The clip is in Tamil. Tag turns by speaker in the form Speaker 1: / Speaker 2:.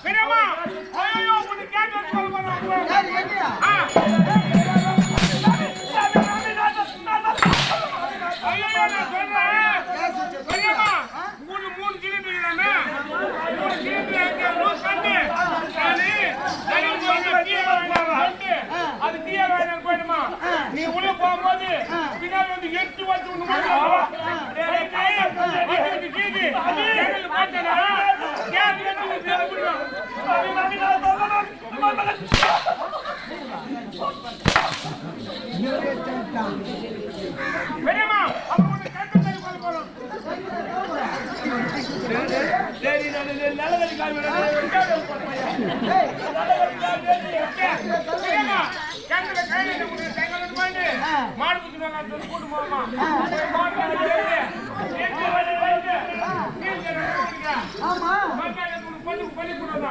Speaker 1: பெரியம்மா ஐயோ உன்னை கேட்டு மூணு கிலோமீட்டர் அது தீய வேணும் போயிடுமா நீ உள்ள போகும்போது பின்னாடி வந்து எட்டு வச்சு பெரியம்மா நல்ல மாடு குத்து கூட்டு போமா பள்ளி